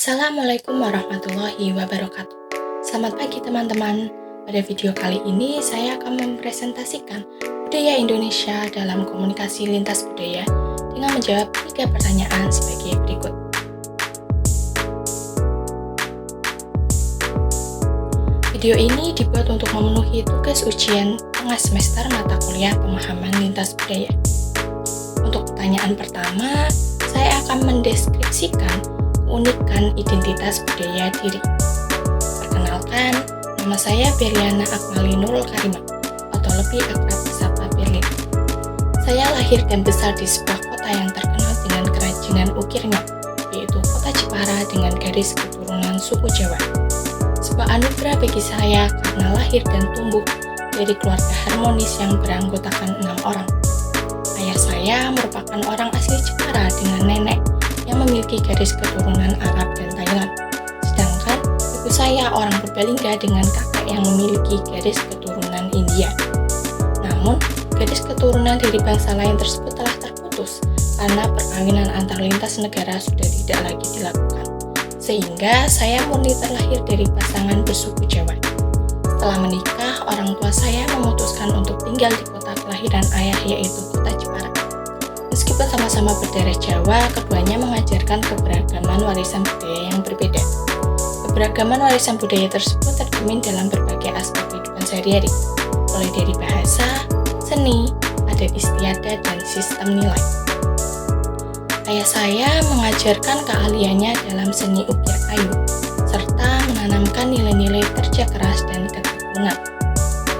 Assalamualaikum warahmatullahi wabarakatuh. Selamat pagi teman-teman. Pada video kali ini saya akan mempresentasikan budaya Indonesia dalam komunikasi lintas budaya dengan menjawab 3 pertanyaan sebagai berikut. Video ini dibuat untuk memenuhi tugas ujian tengah semester mata kuliah pemahaman lintas budaya. Untuk pertanyaan pertama, saya akan mendeskripsikan keunikan identitas budaya diri. Perkenalkan, nama saya Berliana Akmali Nurul Karimah, atau lebih akrab disapa Berlin. Saya lahir dan besar di sebuah kota yang terkenal dengan kerajinan ukirnya, yaitu kota Jepara dengan garis keturunan suku Jawa. Sebuah anugerah bagi saya karena lahir dan tumbuh dari keluarga harmonis yang beranggotakan 6 orang. Ayah saya merupakan orang asli Jepara dengan nenek yang memiliki garis keturunan Arab dan Thailand. Sedangkan ibu saya orang Purbalingga dengan kakek yang memiliki garis keturunan India. Namun, garis keturunan dari bangsa lain tersebut telah terputus karena perkawinan antar lintas negara sudah tidak lagi dilakukan. Sehingga saya murni terlahir dari pasangan bersuku Jawa. Setelah menikah, orang tua saya memutuskan untuk tinggal di kota kelahiran ayah, yaitu kota Jepara. Meskipun sama-sama berdarah Jawa, keduanya mengajarkan keberagaman warisan budaya yang berbeda. Keberagaman warisan budaya tersebut tercermin dalam berbagai aspek kehidupan sehari-hari, mulai dari bahasa, seni, adat istiadat, dan sistem nilai. Ayah saya mengajarkan keahliannya dalam seni ukir kayu, serta menanamkan nilai-nilai kerja keras dan ketekunan.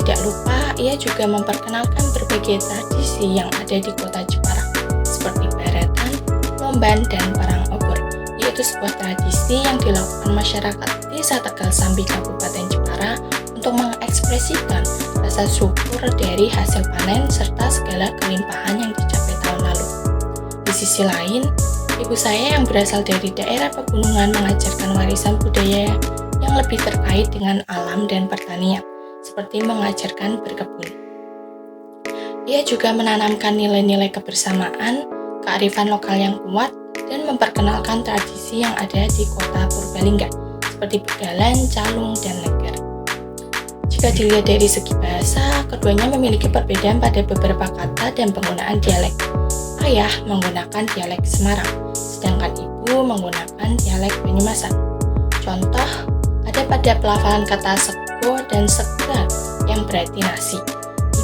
Tidak lupa, ia juga memperkenalkan berbagai tradisi yang ada di kota Jepara, seperti baratan, lomban, dan perang obor, yaitu sebuah tradisi yang dilakukan masyarakat Desa Tegal Sambi Kabupaten Jepara untuk mengekspresikan rasa syukur dari hasil panen serta segala kelimpahan yang dicapai tahun lalu. Di sisi lain, ibu saya yang berasal dari daerah pegunungan mengajarkan warisan budaya yang lebih terkait dengan alam dan pertanian, seperti mengajarkan berkebun. Ia juga menanamkan nilai-nilai kebersamaan, kearifan lokal yang kuat, dan memperkenalkan tradisi yang ada di kota Purbalingga, seperti begalan, calung, dan leger. Jika dilihat dari segi bahasa, keduanya memiliki perbedaan pada beberapa kata dan penggunaan dialek. Ayah menggunakan dialek Semarang, sedangkan ibu menggunakan dialek Banyumasan. Contoh, ada pada pelafalan kata sego dan sega yang berarti nasi.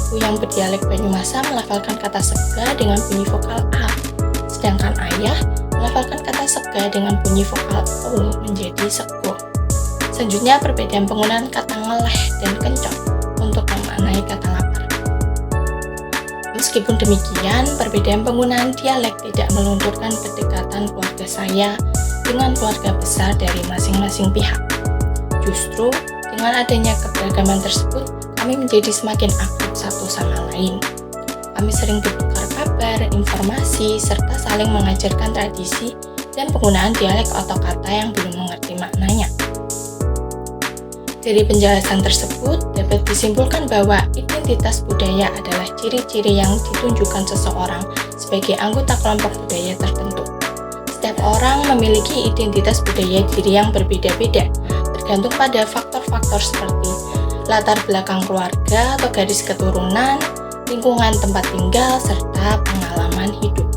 Ibu yang berdialek Banyumasan melafalkan kata sega dengan bunyi vokal A, sedangkan ayah melafalkan kata sega dengan bunyi vokal O menjadi sego. Selanjutnya, perbedaan penggunaan kata ngeleh dan kencok untuk memaknai kata lapar. Meskipun demikian, perbedaan penggunaan dialek tidak melunturkan kedekatan keluarga saya dengan keluarga besar dari masing-masing pihak. Justru, dengan adanya keberagaman tersebut, kami menjadi semakin akrab satu sama lain. Kami sering bertukar kabar, informasi, serta saling mengajarkan tradisi dan penggunaan dialek atau kata yang belum mengerti maknanya. Dari penjelasan tersebut, dapat disimpulkan bahwa identitas budaya adalah ciri-ciri yang ditunjukkan seseorang sebagai anggota kelompok budaya tertentu. Setiap orang memiliki identitas budaya diri yang berbeda-beda, tergantung pada faktor-faktor seperti latar belakang keluarga atau garis keturunan, lingkungan tempat tinggal, serta pengalaman hidup.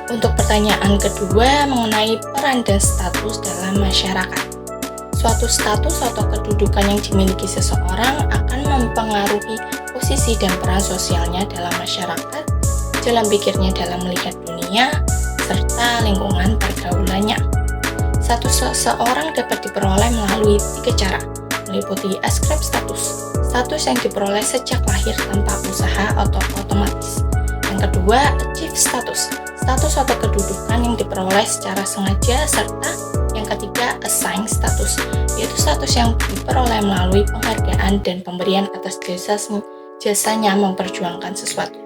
Untuk pertanyaan kedua mengenai peran dan status dalam masyarakat. Suatu status atau kedudukan yang dimiliki seseorang akan mempengaruhi posisi dan peran sosialnya dalam masyarakat, jalan pikirnya dalam melihat dunia, serta lingkungan pergaulannya. Status seseorang dapat diperoleh melalui 3 cara, meliputi askrip status yang diperoleh sejak lahir tanpa usaha atau otomatis. Yang kedua, achieve status atau kedudukan yang diperoleh secara sengaja, serta yang ketiga, assign status, yaitu status yang diperoleh melalui penghargaan dan pemberian atas jasanya memperjuangkan sesuatu.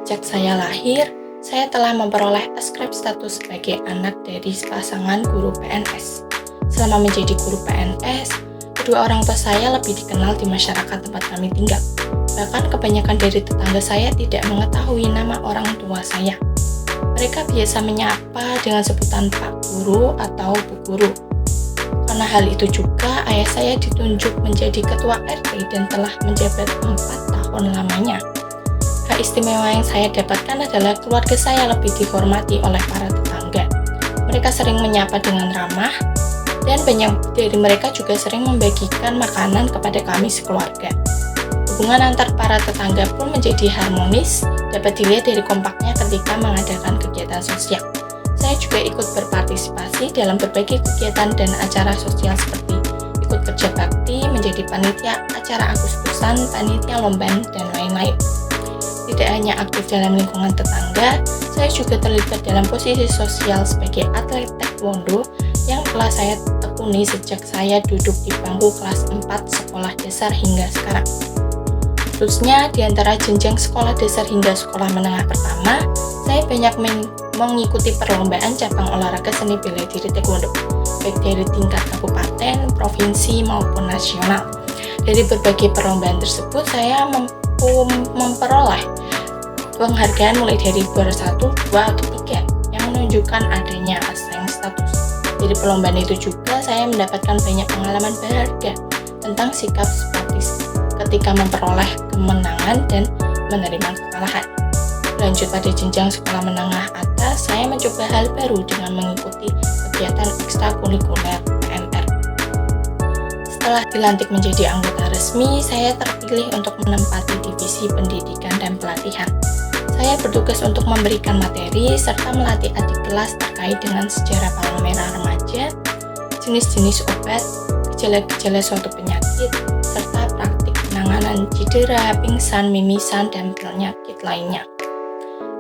Sejak saya lahir, saya telah memperoleh askrip status sebagai anak dari pasangan guru PNS. Selama menjadi guru PNS, kedua orang tua saya lebih dikenal di masyarakat tempat kami tinggal. Bahkan kebanyakan dari tetangga saya tidak mengetahui nama orang tua saya. Mereka biasa menyapa dengan sebutan Pak Guru atau Bu Guru. Karena hal itu juga, ayah saya ditunjuk menjadi ketua RT dan telah menjabat 4 tahun lamanya. Hak istimewa yang saya dapatkan adalah keluarga saya lebih dihormati oleh para tetangga. Mereka sering menyapa dengan ramah, dan banyak dari mereka juga sering membagikan makanan kepada kami sekeluarga. Hubungan antar para tetangga pun menjadi harmonis, dapat dilihat dari kompaknya ketika mengadakan kegiatan sosial. Saya juga ikut berpartisipasi dalam berbagai kegiatan dan acara sosial seperti ikut kerja bakti, menjadi panitia acara Agustusan, panitia lomban, dan lain-lain. Tidak hanya aktif dalam lingkungan tetangga, saya juga terlibat dalam posisi sosial sebagai atlet taekwondo yang telah saya tekuni sejak saya duduk di bangku kelas 4 sekolah dasar hingga sekarang. Khususnya di antara jenjang sekolah dasar hingga sekolah menengah pertama, saya banyak mengikuti perlombaan cabang olahraga seni bela diri taekwondo, baik dari tingkat kabupaten, provinsi, maupun nasional. Dari berbagai perlombaan tersebut, saya memperoleh penghargaan mulai dari juara 1, 2, atau 3 yang menunjukkan adanya asaing status. Dari perlombaan itu juga saya mendapatkan banyak pengalaman berharga tentang sikap sportis ketika memperoleh kemenangan dan menerima kekalahan. Lanjut pada jenjang sekolah menengah atas, saya mencoba hal baru dengan mengikuti kegiatan ekstrakurikuler PMR. Setelah dilantik menjadi anggota resmi, saya terpilih untuk menempati divisi pendidikan dan pelatihan. Saya bertugas untuk memberikan materi serta melatih adik kelas terkait dengan sejarah palang merah remaja, jenis-jenis obat, gejala-gejala suatu penyakit, serta praktik penanganan cedera, pingsan, mimisan, dan penyakit lainnya.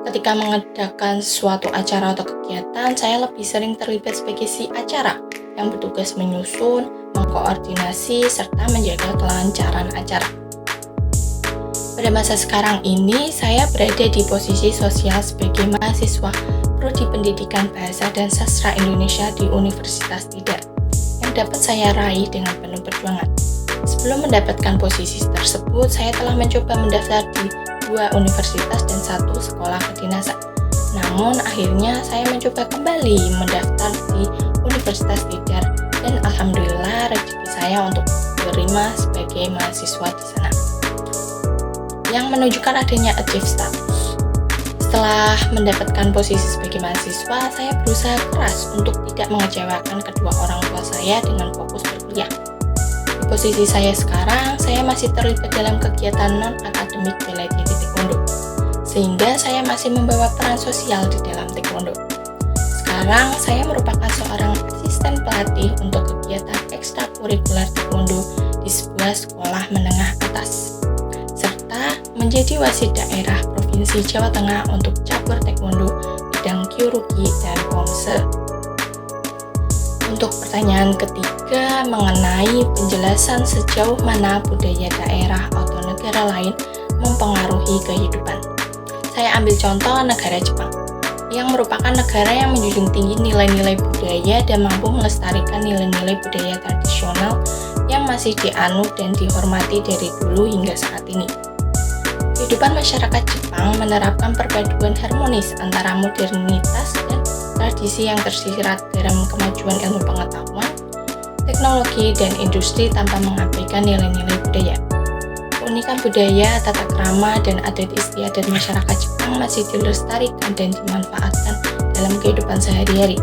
Ketika mengadakan suatu acara atau kegiatan, saya lebih sering terlibat sebagai si acara yang bertugas menyusun, mengkoordinasi, serta menjaga kelancaran acara. Pada masa sekarang ini, saya berada di posisi sosial sebagai mahasiswa Prodi Pendidikan Bahasa dan Sastra Indonesia di Universitas Tidar, yang dapat saya raih dengan penuh perjuangan. Sebelum mendapatkan posisi tersebut, saya telah mencoba mendaftar di 2 universitas dan 1 sekolah kedinasan. Namun, akhirnya saya mencoba kembali mendaftar di Universitas Tidar, dan alhamdulillah rezeki saya untuk diterima sebagai mahasiswa di sana, yang menunjukkan adanya achieve status. Setelah mendapatkan posisi sebagai mahasiswa, saya berusaha keras untuk tidak mengecewakan kedua orang tua saya dengan fokus berkuliah. Di posisi saya sekarang, saya masih terlibat dalam kegiatan non-akademik bela diri taekwondo, sehingga saya masih membawa peran sosial di dalam taekwondo. Sekarang, saya merupakan seorang asisten pelatih untuk kegiatan ekstrakurikuler taekwondo di sebuah sekolah menengah atas, menjadi wasit daerah Provinsi Jawa Tengah untuk cabur taekwondo bidang kyorugi dan pomse. Untuk pertanyaan ketiga mengenai penjelasan sejauh mana budaya daerah atau negara lain mempengaruhi kehidupan. Saya ambil contoh negara Jepang, yang merupakan negara yang menjunjung tinggi nilai-nilai budaya dan mampu melestarikan nilai-nilai budaya tradisional yang masih dianut dan dihormati dari dulu hingga saat ini. Kehidupan masyarakat Jepang menerapkan perpaduan harmonis antara modernitas dan tradisi yang tersirat dalam kemajuan ilmu pengetahuan, teknologi, dan industri tanpa mengabaikan nilai-nilai budaya. Keunikan budaya, tata krama, dan adat istiadat masyarakat Jepang masih dilestarikan dan dimanfaatkan dalam kehidupan sehari-hari.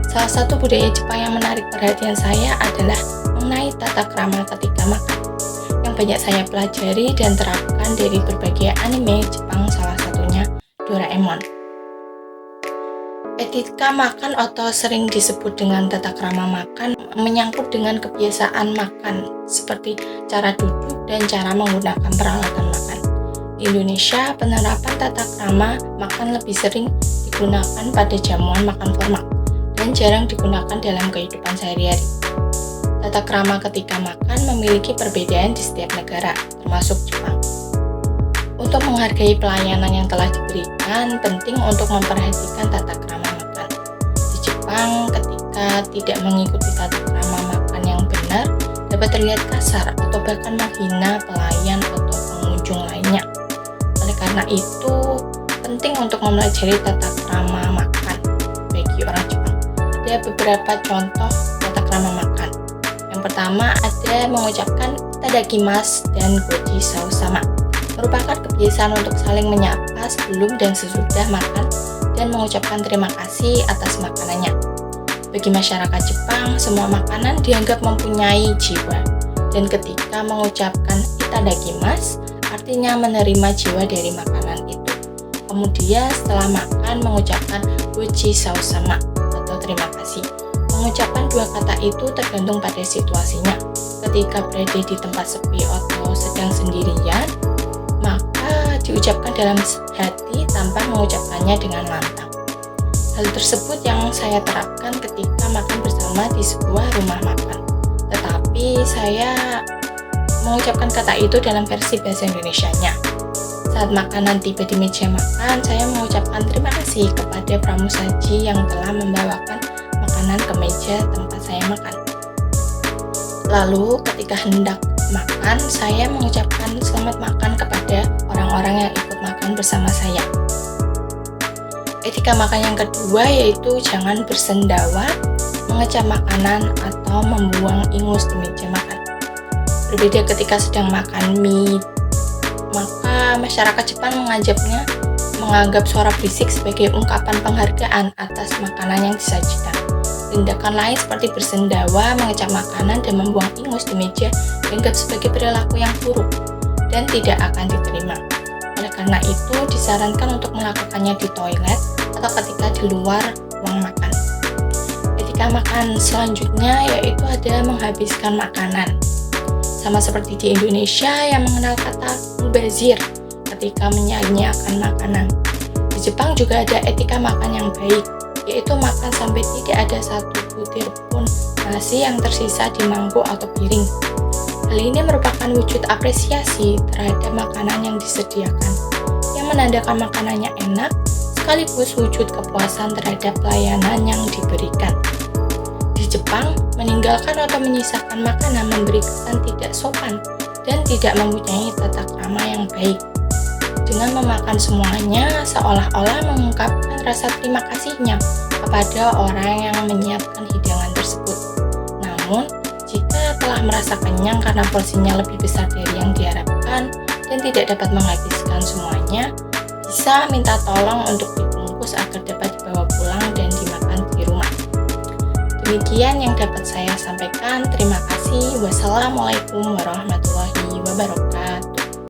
Salah satu budaya Jepang yang menarik perhatian saya adalah mengenai tata krama ketika makan, yang banyak saya pelajari dan terapkan dari berbagai anime Jepang, salah satunya Doraemon. Etika makan atau sering disebut dengan tata krama makan menyangkut dengan kebiasaan makan seperti cara duduk dan cara menggunakan peralatan makan. Di Indonesia, penerapan tata krama makan lebih sering digunakan pada jamuan makan formal dan jarang digunakan dalam kehidupan sehari-hari. Tata krama ketika makan memiliki perbedaan di setiap negara, termasuk Jepang. Untuk menghargai pelayanan yang telah diberikan, penting untuk memperhatikan tata krama makan. Di Jepang, ketika tidak mengikuti tata krama makan yang benar, dapat terlihat kasar atau bahkan menghina pelayan atau pengunjung lainnya. Oleh karena itu, penting untuk mempelajari tata krama makan bagi orang Jepang. Ada beberapa contoh tata krama makan. Yang pertama ada mengucapkan itadakimasu dan goji sama, merupakan kebiasaan untuk saling menyapa sebelum dan sesudah makan dan mengucapkan terima kasih atas makanannya. Bagi masyarakat Jepang, semua makanan dianggap mempunyai jiwa, dan ketika mengucapkan itadakimasu artinya menerima jiwa dari makanan itu. Kemudian setelah makan mengucapkan goji sama atau terima kasih. Mengucapkan dua kata itu tergantung pada situasinya. Ketika berada di tempat sepi atau sedang sendirian, maka diucapkan dalam hati tanpa mengucapkannya dengan lantang. Hal tersebut yang saya terapkan ketika makan bersama di sebuah rumah makan. Tetapi saya mengucapkan kata itu dalam versi bahasa Indonesianya. Saat makanan tiba di meja makan, saya mengucapkan terima kasih kepada pramusaji yang telah membawakan makanan ke meja tempat saya makan. Lalu ketika hendak makan, saya mengucapkan selamat makan kepada orang-orang yang ikut makan bersama saya. Etika makan yang kedua yaitu jangan bersendawa, mengecap makanan, atau membuang ingus di meja makan. Berbeda ketika sedang makan mie, maka masyarakat Jepang menganggap suara berisik sebagai ungkapan penghargaan atas makanan yang disajikan. Tindakan lain seperti bersendawa, mengecap makanan, dan membuang ingus di meja dianggap sebagai perilaku yang buruk dan tidak akan diterima. Oleh karena itu, disarankan untuk melakukannya di toilet atau ketika di luar ruang makan. Etika makan selanjutnya yaitu ada menghabiskan makanan. Sama seperti di Indonesia yang mengenal kata mubazir ketika menyanyiakan makanan. Di Jepang juga ada etika makan yang baik, yaitu makan sampai tidak ada satu butir pun nasi yang tersisa di mangkuk atau piring. Hal ini merupakan wujud apresiasi terhadap makanan yang disediakan, yang menandakan makanannya enak, sekaligus wujud kepuasan terhadap pelayanan yang diberikan. Di Jepang, meninggalkan atau menyisakan makanan memberi kesan tidak sopan dan tidak mempunyai tata krama yang baik. Dengan memakan semuanya, seolah-olah mengungkapkan rasa terima kasihnya kepada orang yang menyiapkan hidangan tersebut. Namun, jika telah merasa kenyang karena porsinya lebih besar dari yang diharapkan dan tidak dapat menghabiskan semuanya, bisa minta tolong untuk dibungkus agar dapat dibawa pulang dan dimakan di rumah. Demikian yang dapat saya sampaikan. Terima kasih. Wassalamualaikum warahmatullahi wabarakatuh.